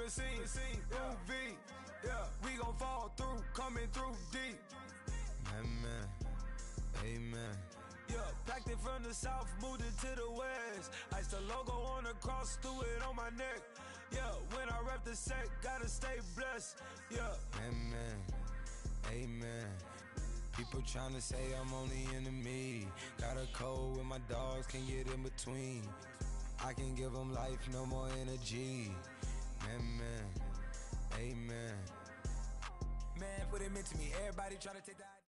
never seen. Ooh, V, yeah, we gon' fall through, coming through deep. Amen, amen. Yeah, packed it from the south, moved it to the west. Iced the logo on the cross, threw it on my neck. Yeah, when I rep the set, gotta stay blessed. Yeah, amen, amen. People tryna say I'm only enemy. Got a code with my dogs, can't get in between. I can give them life, no more energy. Amen, amen. Man, what it meant to me, everybody try to take that.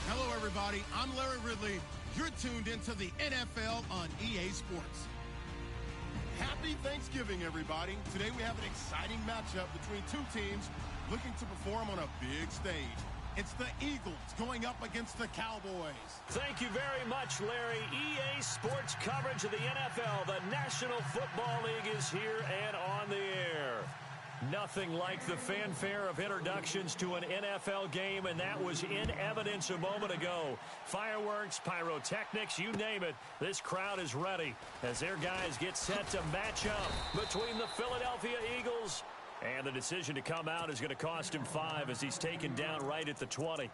Hello, everybody. I'm Larry Ridley. You're tuned into the NFL on EA Sports. Happy Thanksgiving, everybody. Today we have an exciting matchup between two teams looking to perform on a big stage. It's the Eagles going up against the Cowboys. Thank you very much, Larry. EA Sports coverage of the NFL. The National Football League is here and on the air. Nothing like the fanfare of introductions to an NFL game, and that was in evidence a moment ago. Fireworks, pyrotechnics, you name it. This crowd is ready as their guys get set to match up between the Philadelphia Eagles. And the decision to come out is going to cost him 5 as he's taken down right at the 20.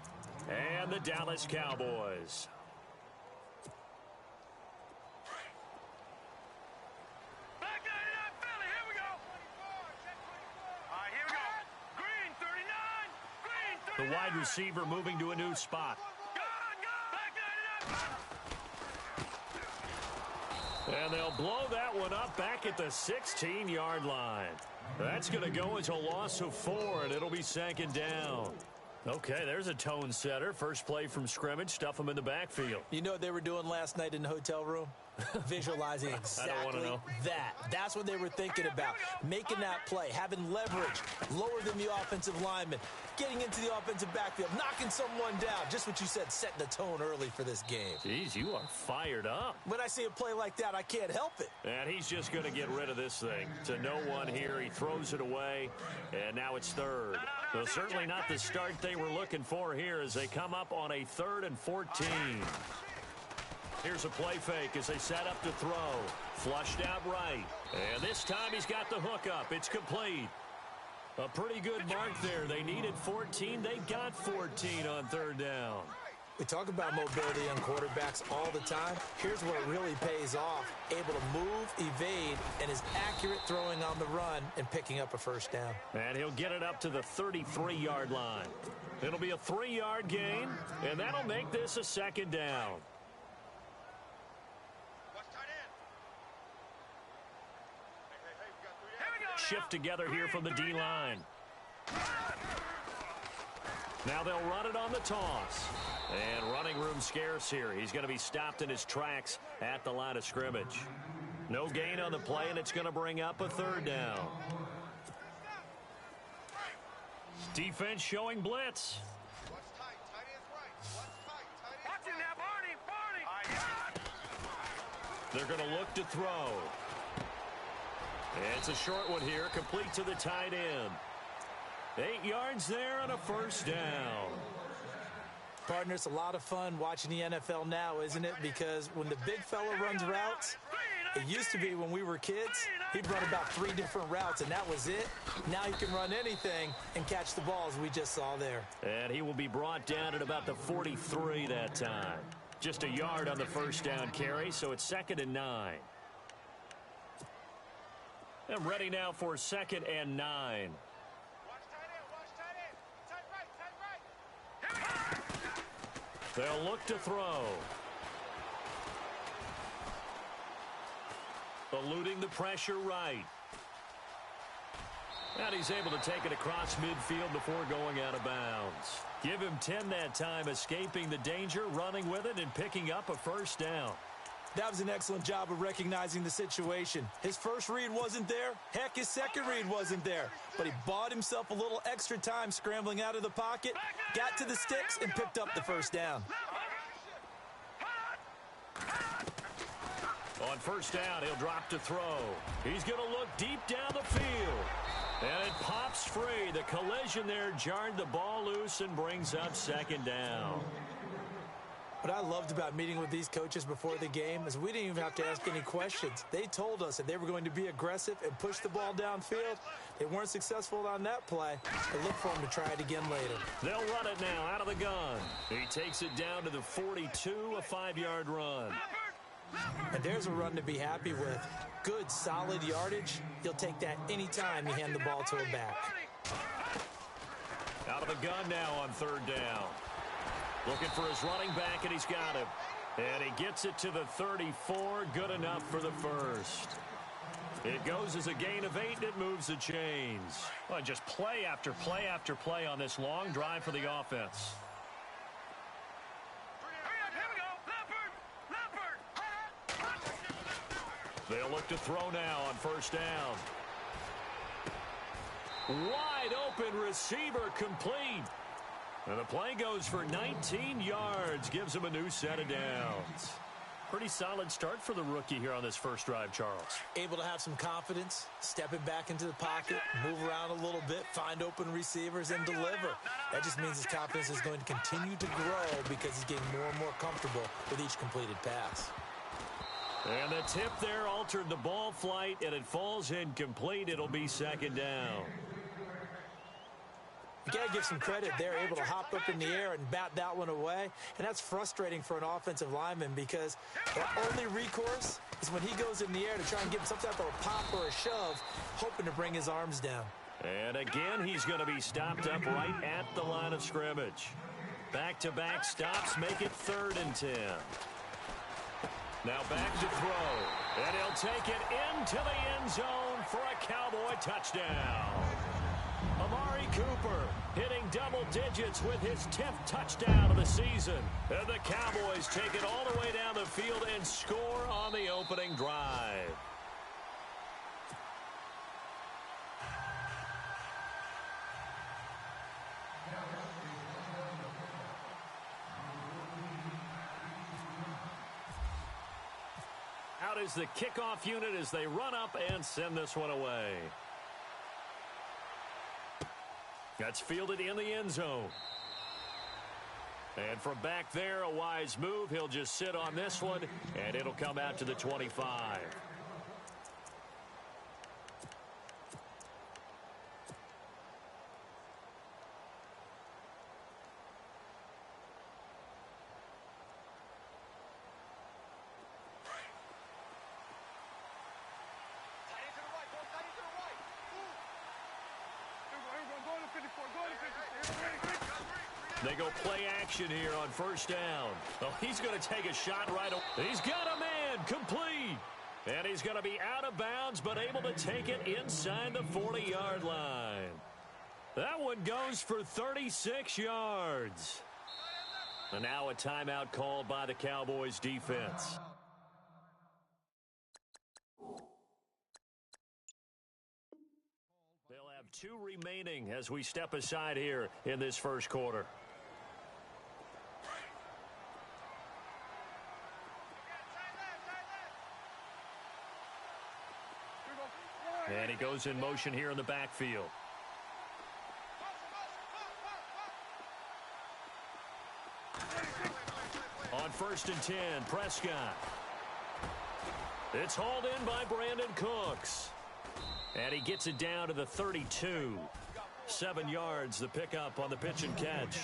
And the Dallas Cowboys. The wide receiver moving to a new spot. And they'll blow that one up back at the 16-yard line. That's going to go into a loss of 4, and it'll be second down. Okay, there's a tone setter. First play from scrimmage, stuff them in the backfield. You know what they were doing last night in the hotel room? Visualizing exactly that. That's what they were thinking about. Making that play, having leverage, lower than the offensive lineman, getting into the offensive backfield, knocking someone down. Just what you said, setting the tone early for this game. Jeez, you are fired up. When I see a play like that, I can't help it. And he's just going to get rid of this thing. To no one here, he throws it away, and now it's third. So certainly not the start they were looking for here as they come up on a 3rd and 14. Here's a play fake as they set up to throw. Flushed out right. And this time he's got the hook up. It's complete. A pretty good mark there. They needed 14. They got 14 on 3rd down. We talk about mobility on quarterbacks all the time. Here's where it really pays off. Able to move, evade, and is accurate throwing on the run and picking up a first down. And he'll get it up to the 33-yard line. It'll be a 3-yard gain, and that'll make this a second down. Shift together here from the D-line. Now they'll run it on the toss. And running room scarce here. He's going to be stopped in his tracks at the line of scrimmage. No gain on the play, and it's going to bring up a 3rd down. Defense showing blitz. What's tight? Tight ends right. What's tight? Tight ends Watch it now, Barney. They're going to look to throw. It's a short one here, complete to the tight end. 8 yards there on a first down. Partner, it's a lot of fun watching the NFL now, isn't it? Because when the big fella runs routes, it used to be when we were kids, he'd run about 3 different routes, and that was it. Now he can run anything and catch the balls we just saw there. And he will be brought down at about the 43 that time. Just a yard on the first down carry, so it's 2nd and 9. And ready now for 2nd and 9. Watch tight end. Watch tight end. Tight right. They'll look to throw. Eluding the pressure right. And he's able to take it across midfield before going out of bounds. Give him 10 that time, escaping the danger, running with it, and picking up a first down. That was an excellent job of recognizing the situation. His first read wasn't there. Heck, his second read wasn't there. But he bought himself a little extra time scrambling out of the pocket, got to the sticks, and picked up the first down. On first down, he'll drop to throw. He's going to look deep down the field. And it pops free. The collision there jarred the ball loose and brings up 2nd down. What I loved about meeting with these coaches before the game is we didn't even have to ask any questions. They told us that they were going to be aggressive and push the ball downfield. They weren't successful on that play, but look for them to try it again later. They'll run it now out of the gun. He takes it down to the 42, a 5-yard run. And there's a run to be happy with. Good, solid yardage. You'll take that anytime you hand the ball to a back. Out of the gun now on 3rd down. Looking for his running back, and he's got him. And he gets it to the 34. Good enough for the first. It goes as a gain of 8, and it moves the chains. Well, just play after play after play on this long drive for the offense. They'll look to throw now on 1st down. Wide open receiver complete. And the play goes for 19 yards. Gives him a new set of downs. Pretty solid start for the rookie here on this first drive, Charles. Able to have some confidence, stepping back into the pocket, move around a little bit, find open receivers, and deliver. That just means his confidence is going to continue to grow because he's getting more and more comfortable with each completed pass. And the tip there altered the ball flight, and it falls incomplete. It'll be 2nd down. You got to give some credit. They're able to hop up in the air and bat that one away. And that's frustrating for an offensive lineman because their only recourse is when he goes in the air to try and give him some type of a pop or a shove, hoping to bring his arms down. And again, he's going to be stopped up right at the line of scrimmage. Back-to-back stops make it 3rd and 10. Now back to throw. And he'll take it into the end zone for a Cowboy touchdown. Amari Cooper hitting double digits with his 10th touchdown of the season. And the Cowboys take it all the way down the field and score on the opening drive. Out is the kickoff unit as they run up and send this one away. That's fielded in the end zone. And from back there, a wise move. He'll just sit on this one, and it'll come out to the 25. They go play action here on 1st down. Oh, he's going to take a shot right away. He's got a man complete. And he's going to be out of bounds, but able to take it inside the 40-yard line. That one goes for 36 yards. And now a timeout called by the Cowboys defense. They'll have 2 remaining as we step aside here in this first quarter. And he goes in motion here in the backfield. On 1st and 10, Prescott. It's hauled in by Brandon Cooks. And he gets it down to the 32. 7 yards, the pickup on the pitch and catch.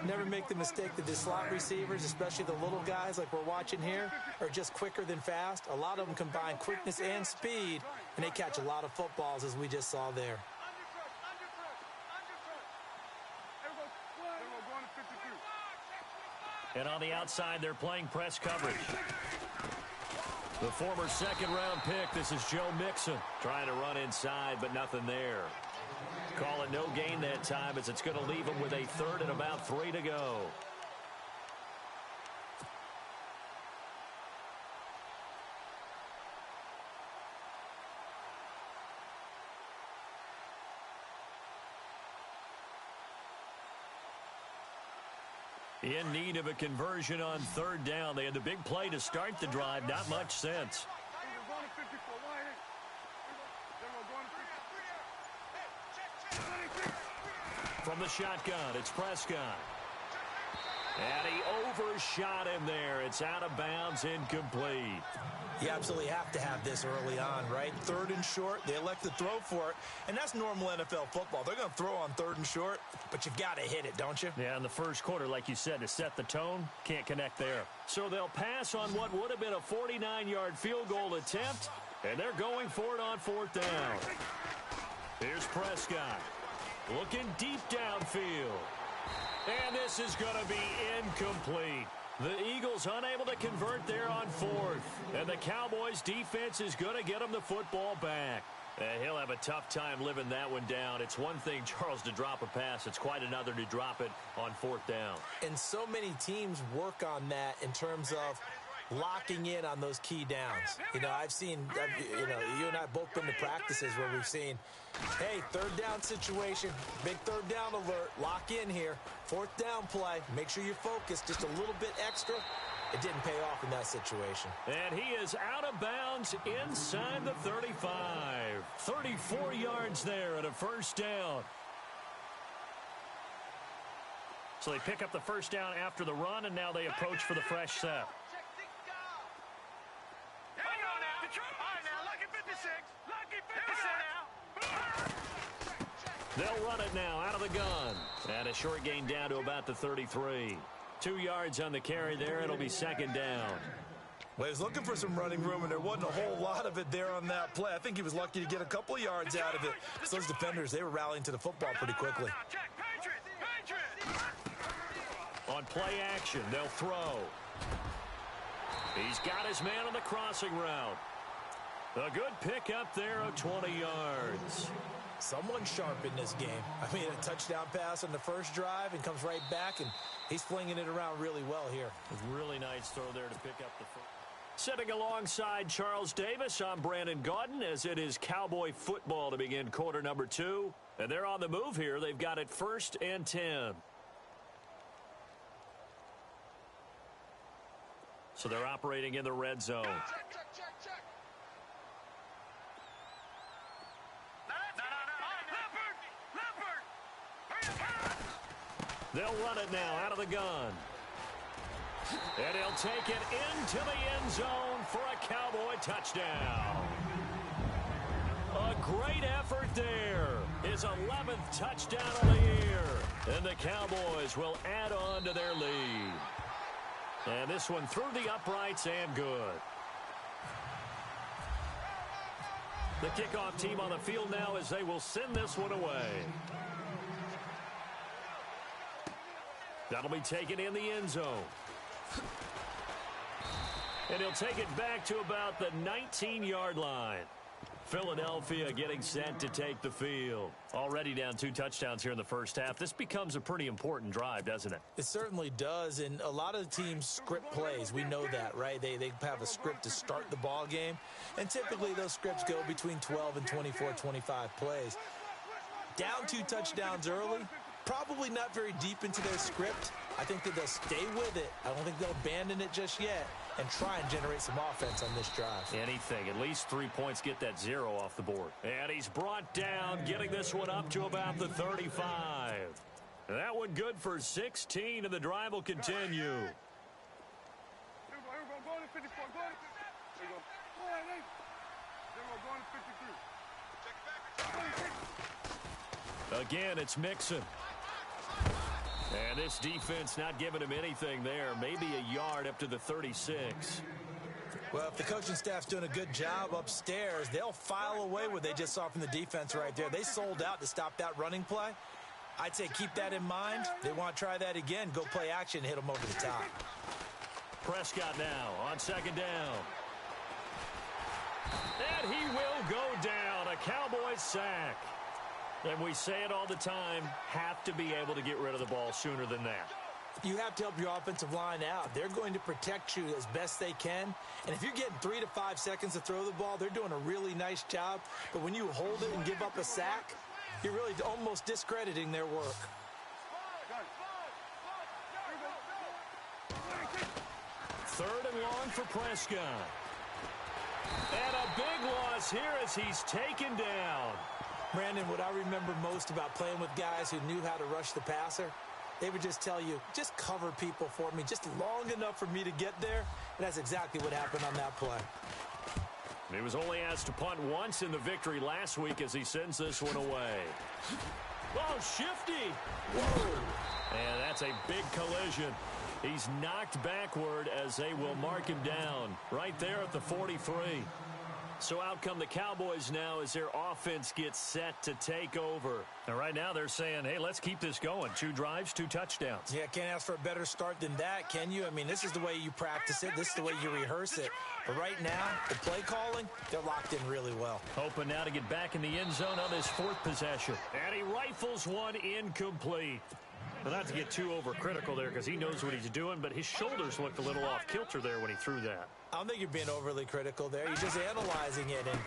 Never make the mistake that the slot receivers, especially the little guys like we're watching here, are just quicker than fast. A lot of them combine quickness and speed, and they catch a lot of footballs, as we just saw there. And on the outside, they're playing press coverage. The former 2nd-round pick, this is Joe Mixon, trying to run inside, but nothing there. Call it no gain that time as it's going to leave him with a 3rd and about 3 to go. In need of a conversion on 3rd down. They had the big play to start the drive. Not much sense. From the shotgun, it's Prescott. And he overshot him there. It's out of bounds, incomplete. You absolutely have to have this early on, right? 3rd and short, they elect to throw for it, and that's normal NFL football. They're going to throw on 3rd and short, but you got to hit it, don't you? Yeah, in the first quarter, like you said, to set the tone, can't connect there. So they'll pass on what would have been a 49-yard field goal attempt, and they're going for it on 4th down. Here's Prescott, looking deep downfield. And this is going to be incomplete. The Eagles unable to convert there on 4th. And the Cowboys' defense is going to get them the football back. He'll have a tough time living that one down. It's one thing, Charles, to drop a pass. It's quite another to drop it on 4th down. And so many teams work on that in terms of locking in on those key downs. You know, I've seen, you and I both been to practices where we've seen, hey, 3rd down situation, big 3rd down alert, lock in here, 4th down play, make sure you're focused just a little bit extra. It didn't pay off in that situation. And he is out of bounds inside the 35. 34 yards there at a 1st down. So they pick up the 1st down after the run, and now they approach for the fresh set. They'll run it now out of the gun. And a short gain down to about the 33. 2 yards on the carry there. It'll be 2nd down. Well, he was looking for some running room, and there wasn't a whole lot of it there on that play. I think he was lucky to get a couple of yards out of it. So those defenders, they were rallying to the football pretty quickly. On play action, they'll throw. He's got his man on the crossing route. A good pickup there of 20 yards. Someone sharp in this game. I mean, a touchdown pass on the first drive and comes right back, and he's flinging it around really well here. Really nice throw there to pick up the first. Sitting alongside Charles Davis, I'm Brandon Gaudin, as it is Cowboy football to begin quarter number 2. And they're on the move here. They've got it 1st and 10. So they're operating in the red zone. They'll run it now out of the gun. And he'll take it into the end zone for a Cowboy touchdown. A great effort there. His 11th touchdown of the year. And the Cowboys will add on to their lead. And this one through the uprights and good. The kickoff team on the field now as they will send this one away. That'll be taken in the end zone. And he'll take it back to about the 19-yard line. Philadelphia getting set to take the field. Already down 2 touchdowns here in the first half. This becomes a pretty important drive, doesn't it? It certainly does, and a lot of the teams script plays. We know that, right? They have a script to start the ball game, and typically those scripts go between 12 and 24, 25 plays. Down 2 touchdowns early, probably not very deep into their script. I think that they'll stay with it. I don't think they'll abandon it just yet and try and generate some offense on this drive. Anything. At least 3 points, get that 0 off the board. And he's brought down, getting this one up to about the 35. That one good for 16, and the drive will continue. Again, it's Mixon. And this defense not giving him anything there. Maybe a yard up to the 36. Well, if the coaching staff's doing a good job upstairs, they'll file away what they just saw from the defense right there. They sold out to stop that running play. I'd say keep that in mind. They want to try that again. Go play action, hit them over the top. Prescott now on 2nd down. And he will go down. A Cowboys sack. And we say it all the time, have to be able to get rid of the ball sooner than that. You have to help your offensive line out. They're going to protect you as best they can. And if you're getting 3 to 5 seconds to throw the ball, they're doing a really nice job. But when you hold it and give up a sack, you're really almost discrediting their work. 3rd and long for Prescott. And a big loss here as he's taken down. Brandon, what I remember most about playing with guys who knew how to rush the passer, they would just tell you, just cover people for me, just long enough for me to get there. And that's exactly what happened on that play. He was only asked to punt once in the victory last week as he sends this one away. Oh, shifty. Whoa. And that's a big collision. He's knocked backward as they will mark him down right there at the 43. So out come the Cowboys now as their offense gets set to take over. And right now they're saying, hey, let's keep this going. 2 drives, 2 touchdowns. Yeah, can't ask for a better start than that, can you? I mean, this is the way you practice it. This is the way you rehearse it. But right now, the play calling, they're locked in really well. Hoping now to get back in the end zone on his 4th possession. And he rifles one incomplete. But not to get too overcritical there because he knows what he's doing, but his shoulders looked a little off kilter there when he threw that. I don't think you're being overly critical there. You're just analyzing it, and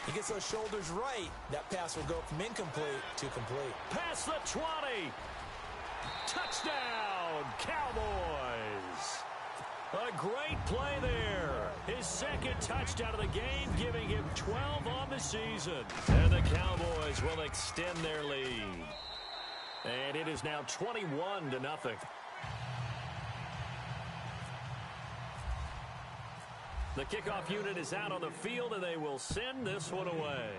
he gets those shoulders right. That pass will go from incomplete to complete. Past the 20. Touchdown, Cowboys. A great play there. His 2nd touchdown of the game, giving him 12 on the season. And the Cowboys will extend their lead. And it is now 21-0. The kickoff unit is out on the field, and they will send this one away.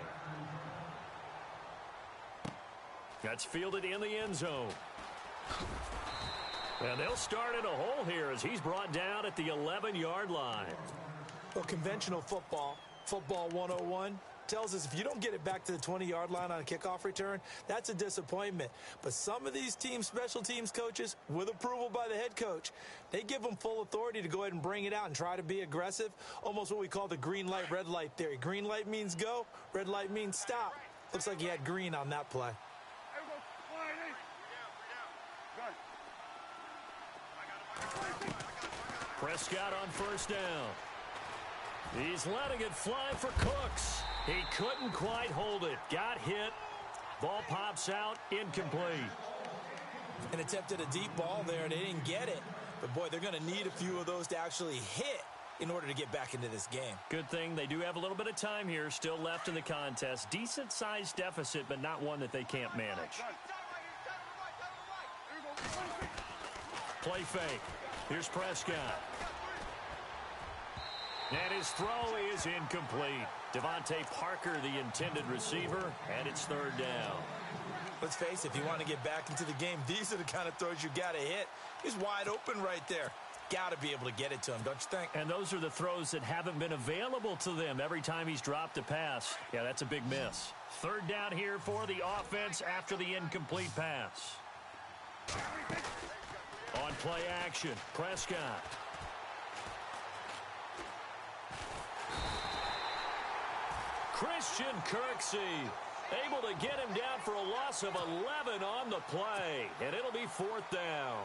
That's fielded in the end zone. And they'll start in a hole here as he's brought down at the 11-yard line. Well, conventional football 101, tells us if you don't get it back to the 20-yard line on a kickoff return, that's a disappointment. But some of these teams, special teams coaches, with approval by the head coach, they give them full authority to go ahead and bring it out and try to be aggressive, almost what we call the green light, red light theory. Green light means go, red light means stop. Looks like he had green on that play. Prescott on 1st down. He's letting it fly for Cooks. He couldn't quite hold it. Got hit. Ball pops out. Incomplete. And attempted a deep ball there. They didn't get it. But, boy, they're going to need a few of those to actually hit in order to get back into this game. Good thing they do have a little bit of time here still left in the contest. Decent-sized deficit, but not one that they can't manage. Play fake. Here's Prescott. And his throw is incomplete. Devontae Parker, the intended receiver, and it's 3rd down. Let's face it, if you want to get back into the game, these are the kind of throws you got to hit. He's wide open right there. Got to be able to get it to him, don't you think? And those are the throws that haven't been available to them every time he's dropped a pass. Yeah, that's a big miss. 3rd down here for the offense after the incomplete pass. On play action, Prescott. Christian Kirksey able to get him down for a loss of 11 on the play, and it'll be 4th down.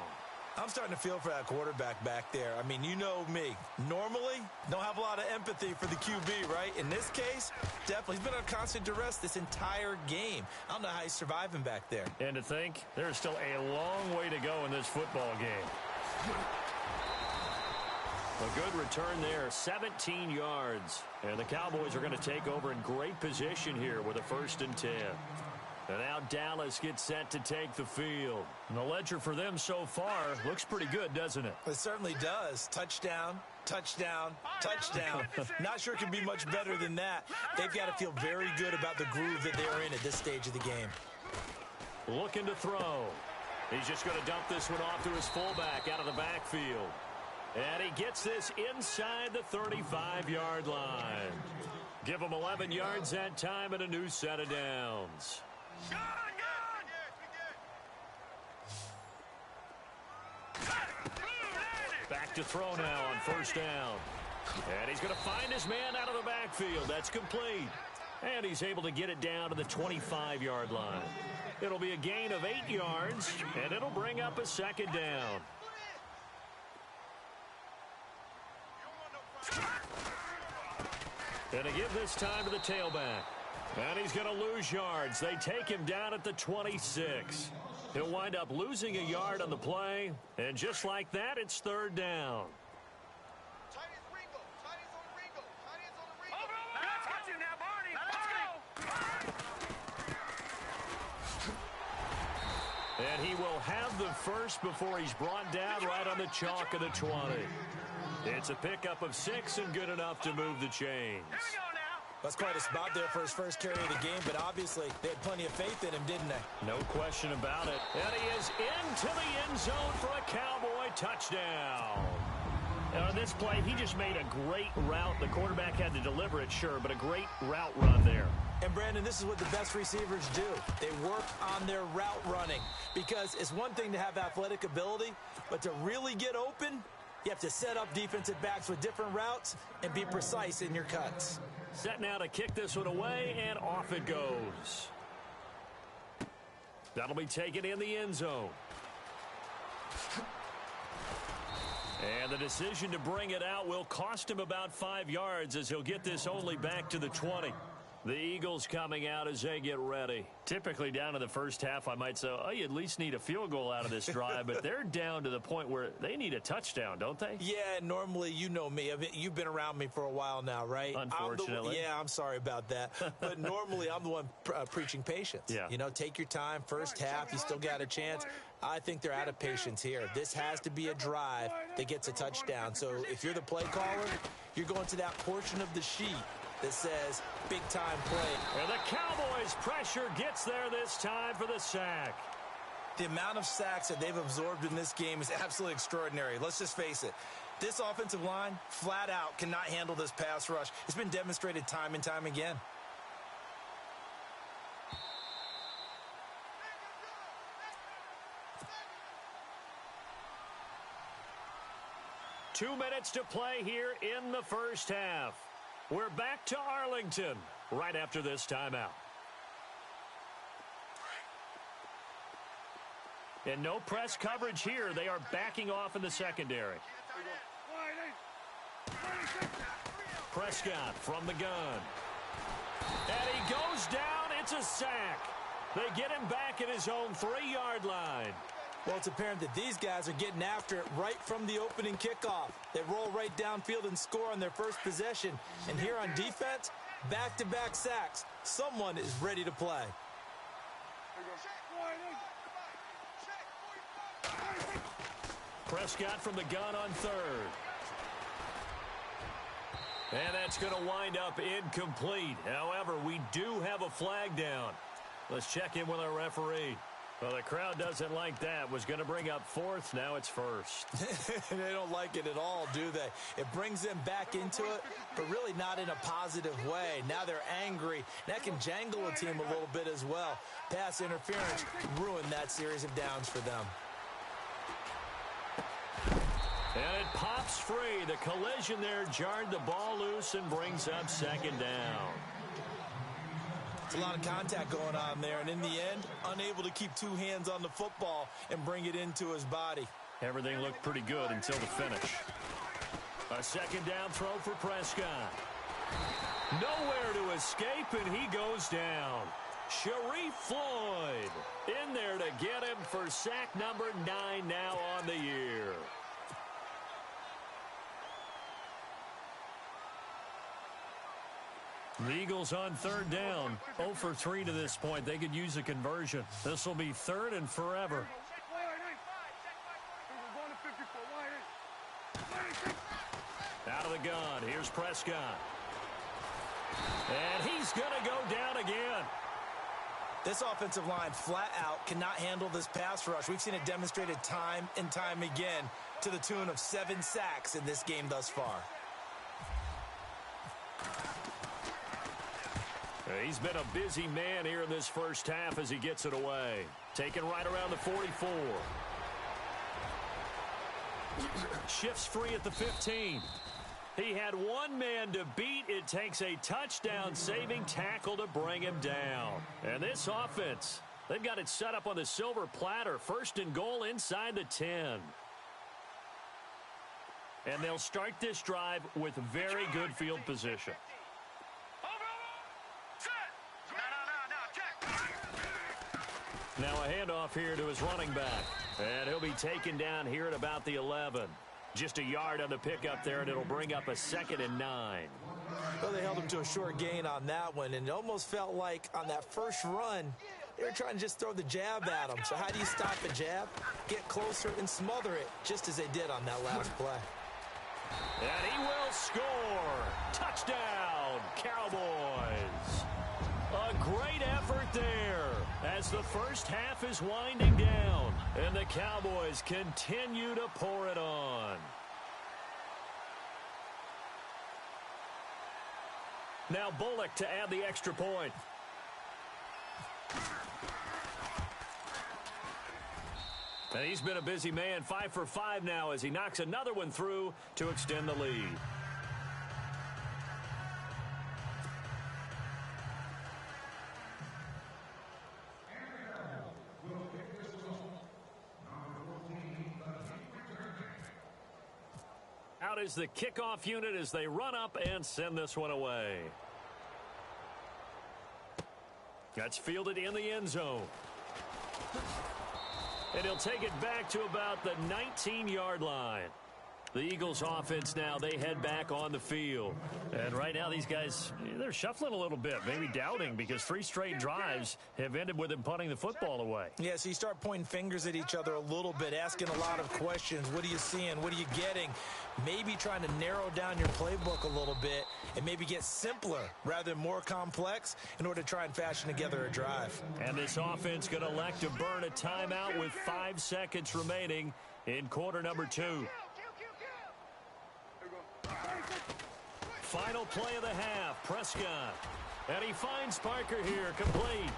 I'm starting to feel for that quarterback back there. I mean, you know me. Normally, don't have a lot of empathy for the QB, right? In this case, definitely. He's been on constant duress this entire game. I don't know how he's surviving back there. And to think, there's still a long way to go in this football game. A good return there, 17 yards. And the Cowboys are going to take over in great position here with a 1st and 10. And now Dallas gets set to take the field. And the ledger for them so far looks pretty good, doesn't it? It certainly does. Touchdown, touchdown, touchdown. Not sure it can be much better than that. They've got to feel very good about the groove that they are in at this stage of the game. Looking to throw. He's just going to dump this one off to his fullback out of the backfield. And he gets this inside the 35-yard line. Give him 11 yards that time and a new set of downs. Back to throw now on 1st down. And he's going to find his man out of the backfield. That's complete. And he's able to get it down to the 25-yard line. It'll be a gain of 8 yards, and it'll bring up a 2nd down. And to give this time to the tailback. And he's going to lose yards. They take him down at the 26. He'll wind up losing a yard on the play. And just like that, it's 3rd down. And he will have the first before he's brought down right on the chalk of the 20. It's a pickup of 6 and good enough to move the chains. That's quite a spot there for his first carry of the game, but obviously they had plenty of faith in him, didn't they? No question about it. And he is into the end zone for a Cowboy touchdown. And on this play, he just made a great route. The quarterback had to deliver it, sure, but a great route run there. And, Brandon, this is what the best receivers do. They work on their route running because it's one thing to have athletic ability, but to really get open, you have to set up defensive backs with different routes and be precise in your cuts. Set now to kick this one away, and off it goes. That'll be taken in the end zone. And the decision to bring it out will cost him about 5 yards as he'll get this only back to the 20. The Eagles coming out as they get ready. Typically down to the first half, I might say, oh, you at least need a field goal out of this drive, but they're down to the point where they need a touchdown, don't they? Yeah, normally, you know me. You've been around me for a while now, right? Unfortunately. I'm sorry about that. But normally, I'm the one preaching patience. Yeah. You know, take your time. First half, you still got a chance. I think they're out of patience here. This has to be a drive that gets a touchdown. So if you're the play caller, you're going to that portion of the sheet that says big-time play. And the Cowboys' pressure gets there this time for the sack. The amount of sacks that they've absorbed in this game is absolutely extraordinary. Let's just face it. This offensive line, flat out, cannot handle this pass rush. It's been demonstrated time and time again. Two minutes to play here in the first half. We're back to Arlington right after this timeout. And no press coverage here. They are backing off in the secondary. Prescott from the gun. And he goes down. It's a sack. They get him back at his own 3-yard line. Well, it's apparent that these guys are getting after it right from the opening kickoff. They roll right downfield and score on their first possession. And here on defense, back-to-back sacks. Someone is ready to play. Prescott from the gun on third. And that's going to wind up incomplete. However, we do have a flag down. Let's check in with our referee. Well, the crowd doesn't like that. Was going to bring up fourth. Now it's first. They don't like it at all, do they? It brings them back into it, but really not in a positive way. Now they're angry. That can jangle a team a little bit as well. Pass interference ruined that series of downs for them. And it pops free. The collision there jarred the ball loose and brings up second down. It's a lot of contact going on there, and in the end, unable to keep two hands on the football and bring it into his body. Everything looked pretty good until the finish. A second down throw for Prescott. Nowhere to escape, and he goes down. Sharif Floyd in there to get him for sack number 9 now on the year. The Eagles on third down, 0 for 3 to this point. They could use a conversion. This will be third and forever. Out of the gun, here's Prescott. And he's going to go down again. This offensive line flat out cannot handle this pass rush. We've seen it demonstrated time and time again to the tune of 7 sacks in this game thus far. He's been a busy man here in this first half as he gets it away. Taken right around the 44. Shifts free at the 15. He had one man to beat. It takes a touchdown-saving tackle to bring him down. And this offense, they've got it set up on the silver platter. First and goal inside the 10. And they'll start this drive with very good field position. Now a handoff here to his running back. And he'll be taken down here at about the 11. Just a yard on the pickup there, and it'll bring up a 2nd and 9. Well, they held him to a short gain on that one, and it almost felt like on that first run, They were trying to just throw the jab at him. So how do you stop a jab? Get closer and smother it, just as they did on that last play. And he will score. Touchdown, Cowboys. A great effort there as the first half is winding down, and the Cowboys continue to pour it on. Now Bullock to add the extra point. And he's been a busy man, 5 for 5 now as he knocks another one through to extend the lead. Out is the kickoff unit as they run up and send this one away. That's fielded in the end zone. And he'll take it back to about the 19-yard line. The Eagles offense now, they head back on the field. And right now these guys, they're shuffling a little bit, maybe doubting because 3 straight drives have ended with them punting the football away. Yeah, so you start pointing fingers at each other a little bit, asking a lot of questions. What are you seeing? What are you getting? Maybe trying to narrow down your playbook a little bit and maybe get simpler rather than more complex in order to try and fashion together a drive. And this offense going to elect to burn a timeout with 5 seconds remaining in quarter number 2. Final play of the half, Prescott. And he finds Parker here, complete.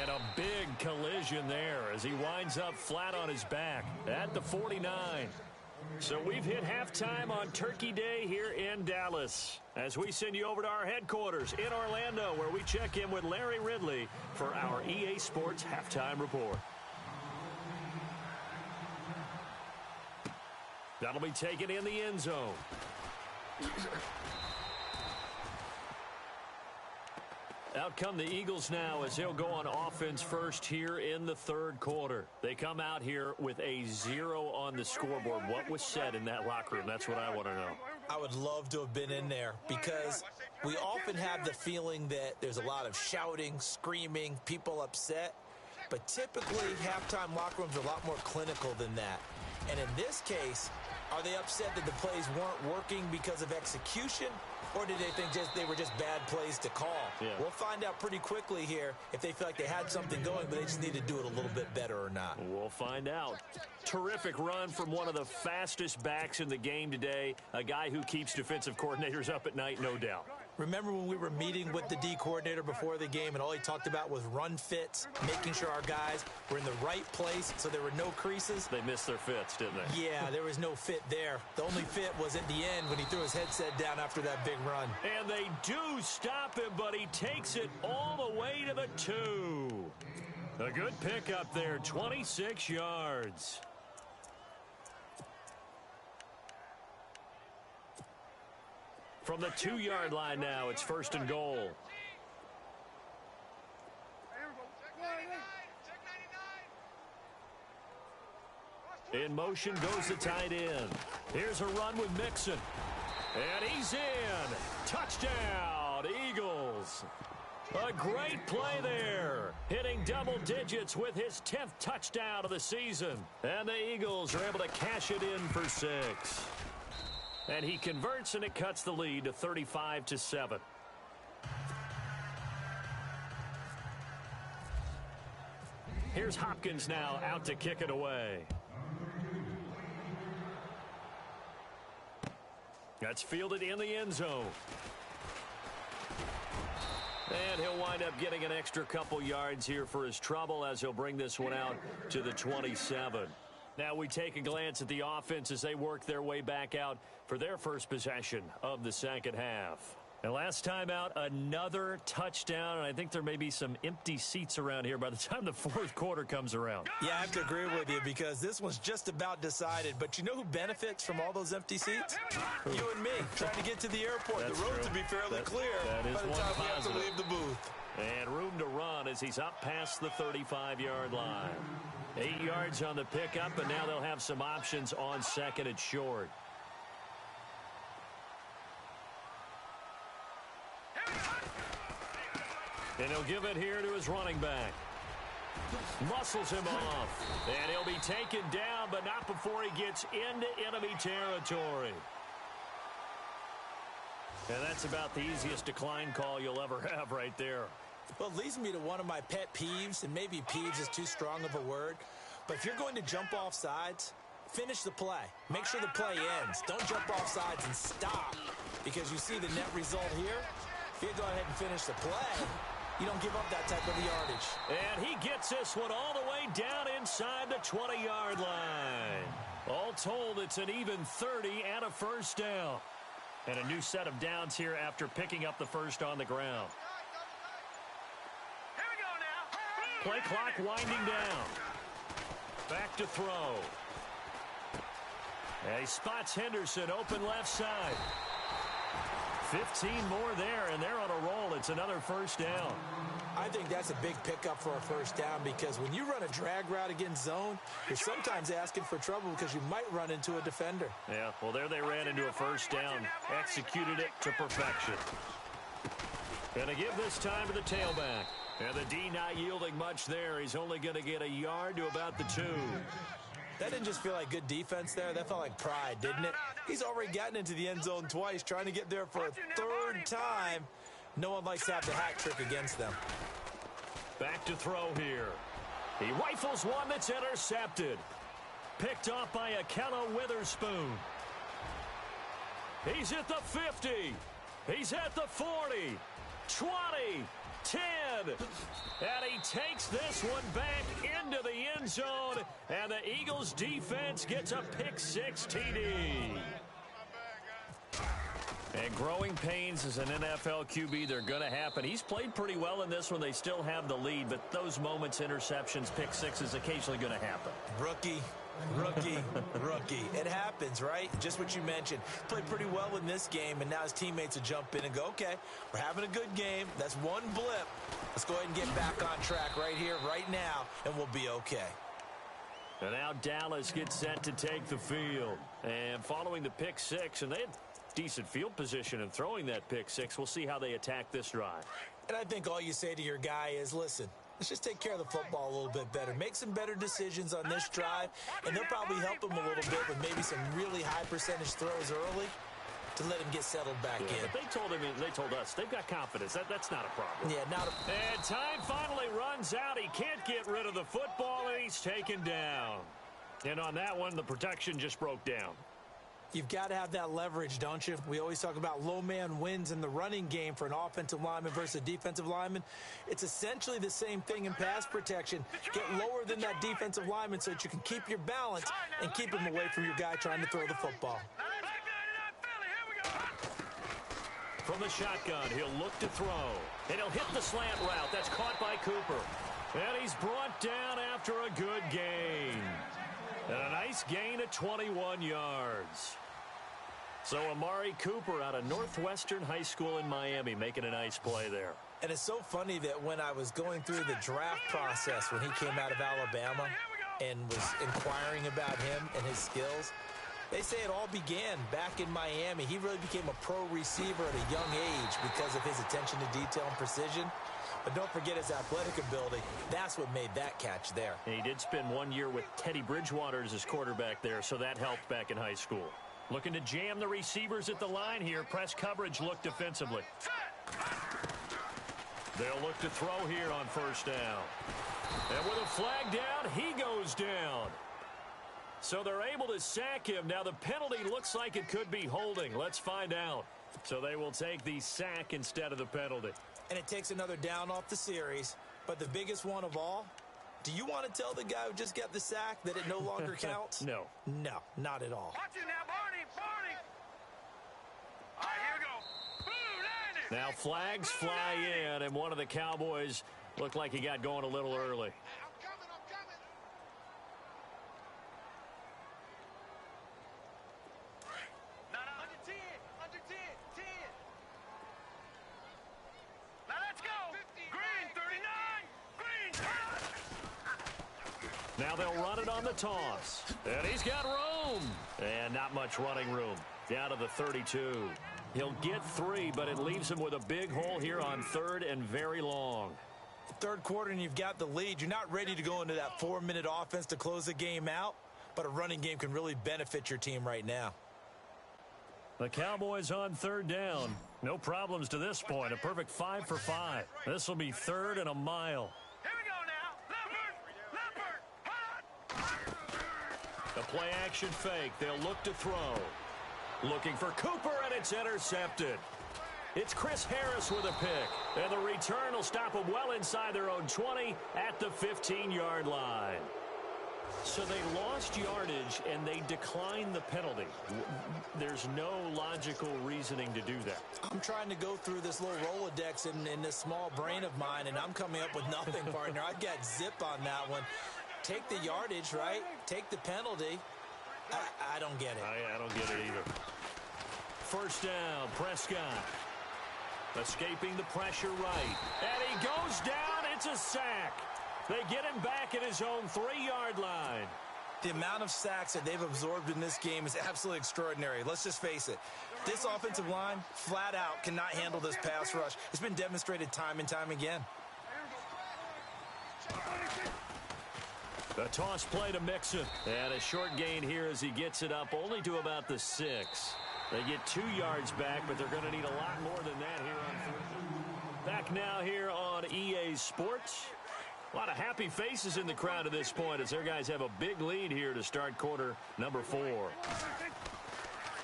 And a big collision there as he winds up flat on his back at the 49. So we've hit halftime on Turkey Day here in Dallas as we send you over to our headquarters in Orlando where we check in with Larry Ridley for our EA Sports Halftime Report. That'll be taken in the end zone. Out come the Eagles now as they'll go on offense first here in the third quarter. They come out here with a 0 on the scoreboard. What was said in that locker room? That's what I want to know. I would love to have been in there because we often have the feeling that there's a lot of shouting, screaming, people upset. But typically, halftime locker rooms are a lot more clinical than that. And in this case, are they upset that the plays weren't working because of execution? Or did they think they were just bad plays to call? Yeah. We'll find out pretty quickly here if they feel like they had something going, but they just need to do it a little bit better or not. We'll find out. Terrific run from one of the fastest backs in the game today. A guy who keeps defensive coordinators up at night, no doubt. Remember when we were meeting with the D coordinator before the game and all he talked about was run fits, making sure our guys were in the right place so there were no creases? They missed their fits, didn't they? Yeah, there was no fit there. The only fit was at the end when he threw his headset down after that big run. And they do stop him, but he takes it all the way to the 2. A good pickup there, 26 yards. From the 2-yard line now, it's 1st and goal. In motion goes the tight end. Here's a run with Mixon. And he's in. Touchdown, Eagles. A great play there. Hitting double digits with his 10th touchdown of the season. And the Eagles are able to cash it in for 6. And he converts, and it cuts the lead to 35-7. Here's Hopkins now out to kick it away. That's fielded in the end zone. And he'll wind up getting an extra couple yards here for his trouble as he'll bring this one out to the 27. Now we take a glance at the offense as they work their way back out for their first possession of the second half. And last time out, another touchdown, and I think there may be some empty seats around here by the time the fourth quarter comes around. Yeah, I have to agree with you because this one's just about decided. But you know who benefits from all those empty seats? You and me, trying to get to the airport. That's the road true. to be fairly clear that is by the one time we have to positive. leave the booth. And room to run as he's up past the 35-yard line. 8 yards on the pickup, and now they'll have some options on second and short. And he'll give it here to his running back. Muscles him off. And he'll be taken down, but not before he gets into enemy territory. And that's about the easiest decline call you'll ever have right there. Well, it leads me to one of my pet peeves, and maybe peeves is too strong of a word. But if you're going to jump off sides, finish the play. Make sure the play ends. Don't jump off sides and stop. Because you see the net result here. If you go ahead and finish the play, you don't give up that type of yardage. And he gets this one all the way down inside the 20-yard line. All told, it's an even 30 and a first down. And a new set of downs here after picking up the first on the ground. Here we go now. Play clock winding down. Back to throw. And he spots Henderson open left side. 15 more there, and they're on a roll. It's another first down. I think that's a big pickup for a first down because when you run a drag route against zone, you're sometimes asking for trouble because you might run into a defender. Yeah, well, there they ran into a first down. Executed it to perfection. Gonna give this time to the tailback. And the D not yielding much there. He's only going to get a yard to about the 2. That didn't just feel like good defense there. That felt like pride, didn't it? He's already gotten into the end zone twice, trying to get there for a third time. No one likes to have the hat trick against them. Back to throw here. He rifles one that's intercepted. Picked off by Akello Witherspoon. He's at the 50. He's at the 40. 20. 10. And he takes this one back into the end zone. And the Eagles defense gets a pick-6 TD. And growing pains as an NFL QB, they're going to happen. He's played pretty well in this one. They still have the lead, but those moments, interceptions, pick-6 is occasionally going to happen. Rookie. It happens, right? Just what you mentioned. Played pretty well in this game, and now his teammates will jump in and go, okay, we're having a good game. That's one blip. Let's go ahead and get back on track right here, right now, and we'll be okay. And now Dallas gets set to take the field. And following the pick-6, and they had decent field position in throwing that pick-6. We'll see how they attack this drive. And I think all you say to your guy is, listen, let's just take care of the football a little bit better. Make some better decisions on this drive, and they'll probably help him a little bit with maybe some really high percentage throws early to let him get settled back in. But they told us they've got confidence. That's not a problem. Yeah, And time finally runs out. He can't get rid of the football, and he's taken down. And on that one, the protection just broke down. You've got to have that leverage, don't you? We always talk about low man wins in the running game for an offensive lineman versus a defensive lineman. It's essentially the same thing in pass protection. Get lower than that defensive lineman so that you can keep your balance and keep him away from your guy trying to throw the football. From the shotgun, he'll look to throw. And he'll hit the slant route. That's caught by Cooper. And he's brought down after a good gain. And a nice gain of 21 yards. So Amari Cooper out of Northwestern High School in Miami making a nice play there. And it's so funny that when I was going through the draft process when he came out of Alabama and was inquiring about him and his skills, they say it all began back in Miami. He really became a pro receiver at a young age because of his attention to detail and precision. But don't forget his athletic ability. That's what made that catch there. And he did spend 1 year with Teddy Bridgewater as his quarterback there, so that helped back in high school. Looking to jam the receivers at the line here. Press coverage look defensively. They'll look to throw here on first down. And with a flag down, he goes down. So they're able to sack him. Now the penalty looks like it could be holding. Let's find out. So they will take the sack instead of the penalty. And it takes another down off the series. But the biggest one of all, do you want to tell the guy who just got the sack that it no longer counts? No. No, not at all. Watch it now, Barney. All right, here we go. Boom, now flags fly in, and one of the Cowboys looked like he got going a little early. I'm coming. No, under 10. Under 10. 10. Now let's go. 50, Green, 39. Green. Now they'll run it on the toss. And he's got room. And not much running room. Down to the 32. He'll get 3, but it leaves him with a big hole here on third and very long. Third quarter and you've got the lead. You're not ready to go into that 4-minute offense to close the game out, but a running game can really benefit your team right now. The Cowboys on third down. No problems to this point. A perfect 5 for 5. This will be third and a mile. Here we go now. Leopard. The play action fake. They'll look to throw. Looking for Cooper, and it's intercepted. It's Chris Harris with a pick. And the return will stop them well inside their own 20 at the 15-yard line. So they lost yardage, and they declined the penalty. There's no logical reasoning to do that. I'm trying to go through this little Rolodex in this small brain of mine, and I'm coming up with nothing, partner. I got zip on that one. Take the yardage, right? Take the penalty. I don't get it. I don't get it either. First down, Prescott. Escaping the pressure right. And he goes down. It's a sack. They get him back at his own 3-yard line. The amount of sacks that they've absorbed in this game is absolutely extraordinary. Let's just face it. This offensive line, flat out, cannot handle this pass rush. It's been demonstrated time and time again. The toss play to Mixon. And a short gain here as he gets it up only to about the 6. They get 2 yards back, but they're going to need a lot more than that here on third. Back now here on EA Sports. A lot of happy faces in the crowd at this point as their guys have a big lead here to start quarter number 4.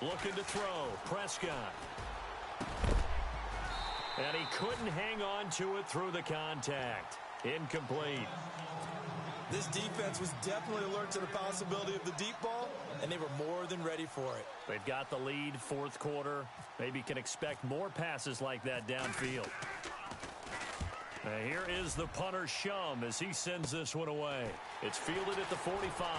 Looking to throw. Prescott. And he couldn't hang on to it through the contact. Incomplete. This defense was definitely alert to the possibility of the deep ball, and they were more than ready for it. They've got the lead, fourth quarter. Maybe can expect more passes like that downfield. Here is the punter, Shum, as he sends this one away. It's fielded at the 45.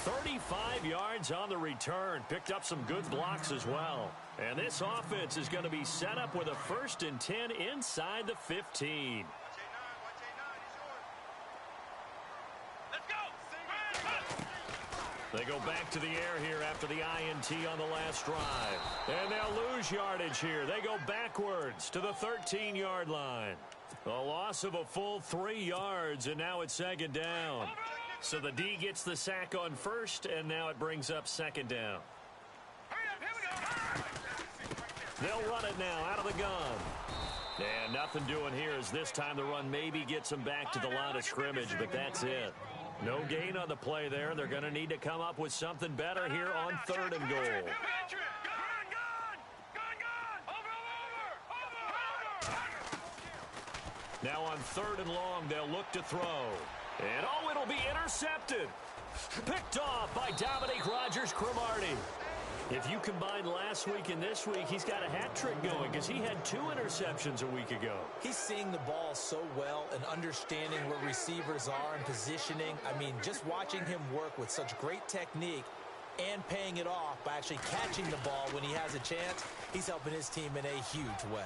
"35 yards on the return. Picked up some good blocks as well. And this offense is going to be set up with a 1st and 10 inside the 15. They go back to the air here after the INT on the last drive. And they'll lose yardage here. They go backwards to the 13-yard line. A loss of a full 3 yards, and now it's 2nd down. So the D gets the sack on 1st, and now it brings up 2nd down. They'll run it now out of the gun. And nothing doing here as this time the run maybe gets them back to the line of scrimmage, but that's it. No gain on the play there. They're going to need to come up with something better here on 3rd and goal. Now on 3rd and long, they'll look to throw. And oh, it'll be intercepted. Picked off by Dominique Rodgers-Cromartie. If you combine last week and this week, he's got a hat trick going because he had 2 interceptions a week ago. He's seeing the ball so well and understanding where receivers are and positioning. I mean, just watching him work with such great technique and paying it off by actually catching the ball when he has a chance, he's helping his team in a huge way.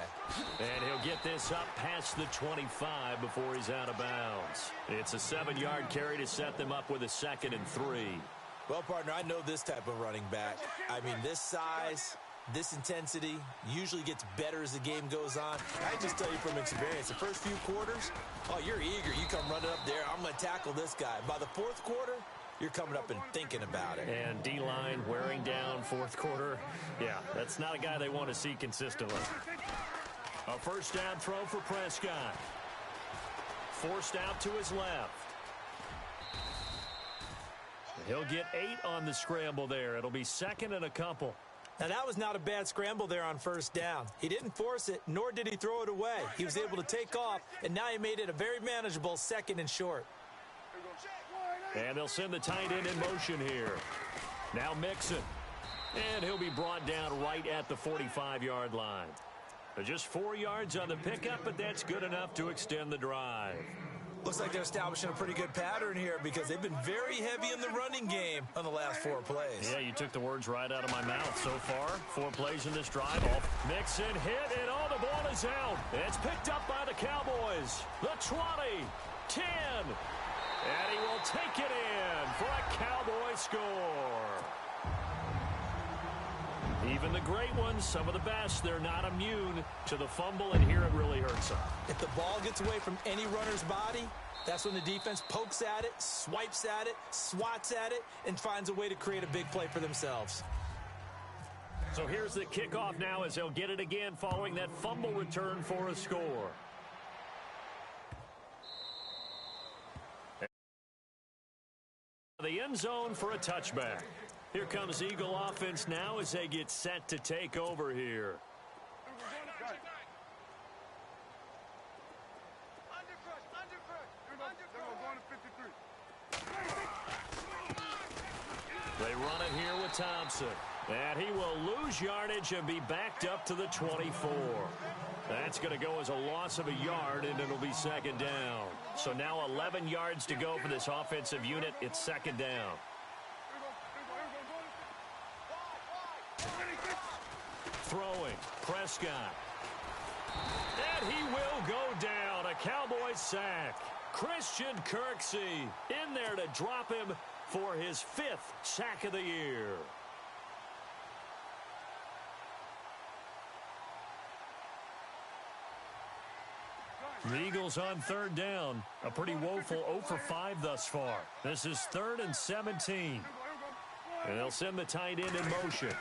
And he'll get this up past the 25 before he's out of bounds. It's a 7-yard carry to set them up with a 2nd and 3. Well, partner, I know this type of running back. I mean, this size, this intensity usually gets better as the game goes on. I just tell you from experience, the first few quarters, oh, you're eager. You come running up there. I'm going to tackle this guy. By the 4th quarter, you're coming up and thinking about it. And D-line wearing down 4th quarter. Yeah, that's not a guy they want to see consistently. A 1st down throw for Prescott. Forced out to his left. He'll get 8 on the scramble there. It'll be 2nd and a couple. Now, that was not a bad scramble there on 1st down. He didn't force it, nor did he throw it away. He was able to take off, and now he made it a very manageable 2nd and short. And they'll send the tight end in motion here. Now Mixon. And he'll be brought down right at the 45-yard line. Just 4 yards on the pickup, but that's good enough to extend the drive. Looks like they're establishing a pretty good pattern here because they've been very heavy in the running game on the last 4 plays. Yeah, you took the words right out of my mouth. So far, 4 plays in this drive. Mixon hit, and oh, the ball is out. It's picked up by the Cowboys. The 20, 10, and he will take it in for a Cowboy score. Even the great ones, some of the best, they're not immune to the fumble, and here it really hurts them. If the ball gets away from any runner's body, that's when the defense pokes at it, swipes at it, swats at it, and finds a way to create a big play for themselves. So here's the kickoff now as they'll get it again following that fumble return for a score. The end zone for a touchback. Here comes Eagle offense now as they get set to take over here. They run it here with Thompson. And he will lose yardage and be backed up to the 24. That's going to go as a loss of a yard, and it'll be second down. So now 11 yards to go for this offensive unit. It's second down. Throwing, Prescott. And he will go down. A Cowboys sack. Christian Kirksey in there to drop him for his 5th sack of the year. The Eagles on third down. A pretty woeful 0 for 5 thus far. This is 3rd and 17. And they'll send the tight end in motion.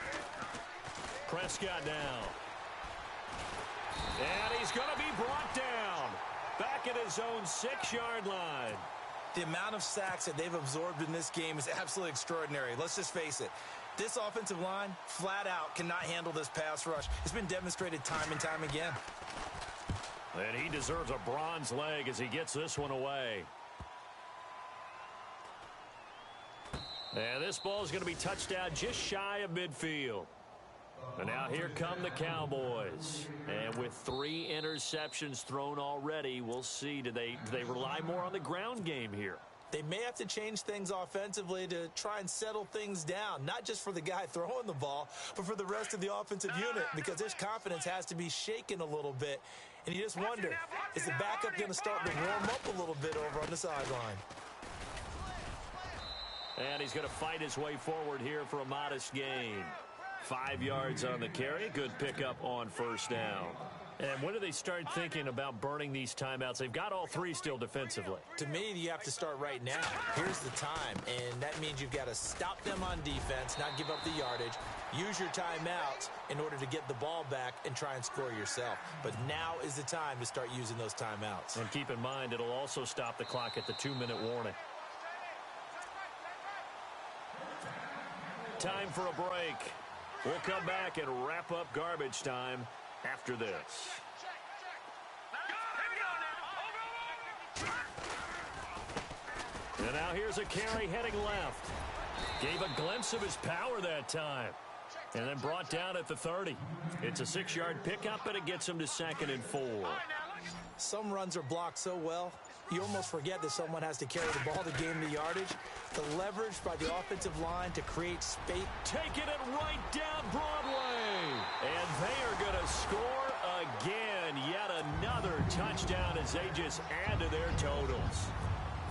Prescott down. And he's going to be brought down. Back at his own 6-yard line. The amount of sacks that they've absorbed in this game is absolutely extraordinary. Let's just face it. This offensive line, flat out, cannot handle this pass rush. It's been demonstrated time and time again. And he deserves a bronze leg as he gets this one away. And this ball is going to be touched down just shy of midfield. And now here come the Cowboys. And with 3 interceptions thrown already, we'll see. Do they rely more on the ground game here? They may have to change things offensively to try and settle things down, not just for the guy throwing the ball, but for the rest of the offensive unit, because their confidence has to be shaken a little bit. And you just wonder, is the backup going to start to warm up a little bit over on the sideline? And he's going to fight his way forward here for a modest gain. 5 yards on the carry. Good pickup on first down. And when do they start thinking about burning these timeouts? They've got all 3 still defensively. To me, you have to start right now. Here's the time, and that means you've got to stop them on defense, not give up the yardage, use your timeouts in order to get the ball back and try and score yourself. But now is the time to start using those timeouts. And keep in mind, it'll also stop the clock at the 2-minute warning. Time for a break. We'll come back and wrap up garbage time after this. And now here's a carry heading left. Gave a glimpse of his power that time. And then brought down at the 30. It's a 6-yard pickup, and it gets him to 2nd and 4. Some runs are blocked so well, you almost forget that someone has to carry the ball to gain the yardage. The leverage by the offensive line to create space. Taking it right down Broadway. And they are going to score again. Yet another touchdown as they just add to their totals.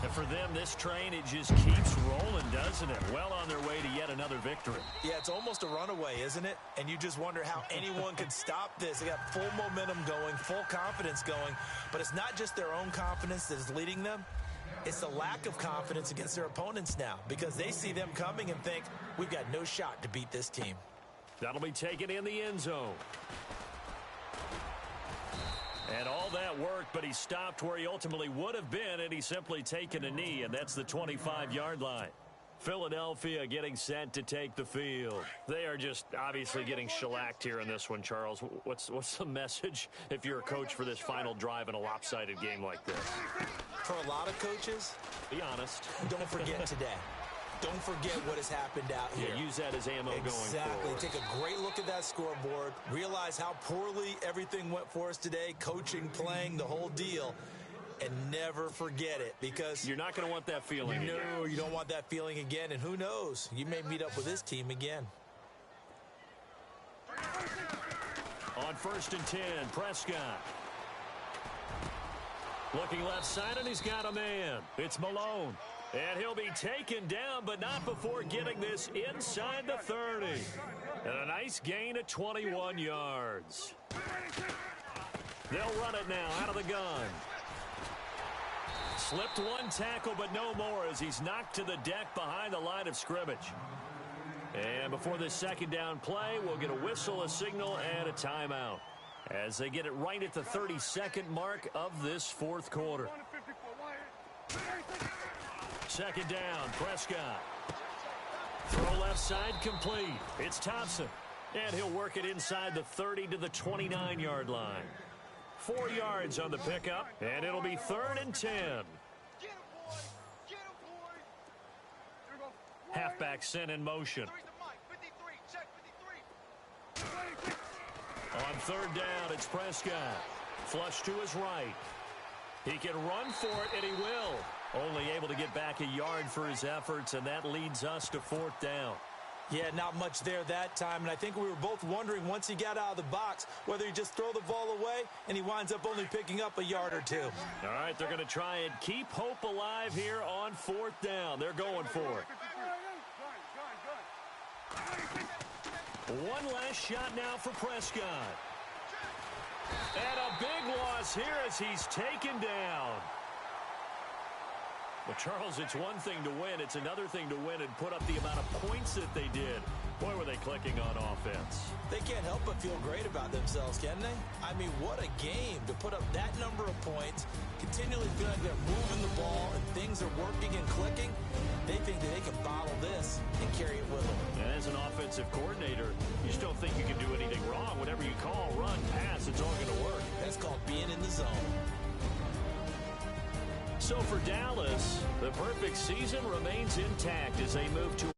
And for them, this train, it just keeps rolling, doesn't it? Well on their way to yet another victory. Yeah, it's almost a runaway, isn't it? And you just wonder how anyone could stop this. They got full momentum going, full confidence going. But it's not just their own confidence that is leading them. It's the lack of confidence against their opponents now, because they see them coming and think, we've got no shot to beat this team. That'll be taken in the end zone. And all that worked, but he stopped where he ultimately would have been, and he's simply taken a knee, and that's the 25-yard line. Philadelphia getting set to take the field. They are just obviously getting shellacked here in this one, Charles. What's the message if you're a coach for this final drive in a lopsided game like this? For a lot of coaches, be honest. Don't forget today. Don't forget what has happened out here. Yeah, use that as ammo going forward. Exactly. Take a great look at that scoreboard. Realize how poorly everything went for us today. Coaching, playing, the whole deal. And never forget it, because you're not going to want that feeling again. No, you don't want that feeling again. And who knows? You may meet up with this team again. On 1st and 10, Prescott. Looking left side, and he's got a man. It's Malone. And he'll be taken down, but not before getting this inside the 30. And a nice gain of 21 yards. They'll run it now out of the gun. Slipped one tackle, but no more as he's knocked to the deck behind the line of scrimmage. And before this second down play, we'll get a whistle, a signal, and a timeout as they get it right at the 32nd mark of this fourth quarter. Second down, Prescott. Throw left side complete. It's Thompson. And he'll work it inside the 30 to the 29-yard line. 4 yards on the pickup, and it'll be 3rd and 10. Halfback sent in motion. On 3rd down, it's Prescott. Flush to his right. He can run for it, and he will. Only able to get back a yard for his efforts, and that leads us to 4th down. Yeah, not much there that time, and I think we were both wondering once he got out of the box whether he just throw the ball away, and he winds up only picking up a yard or two. All right, they're going to try and keep hope alive here on 4th down. They're going for it. One last shot now for Prescott. And a big loss here as he's taken down. Well, Charles, it's one thing to win. It's another thing to win and put up the amount of points that they did. Boy, were they clicking on offense. They can't help but feel great about themselves, can they? I mean, what a game to put up that number of points, continually feeling like they're moving the ball and things are working and clicking. They think that they can bottle this and carry it with them. And as an offensive coordinator, you just don't think you can do anything wrong. Whatever you call, run, pass, it's all going to work. That's called being in the zone. So for Dallas, the perfect season remains intact as they move to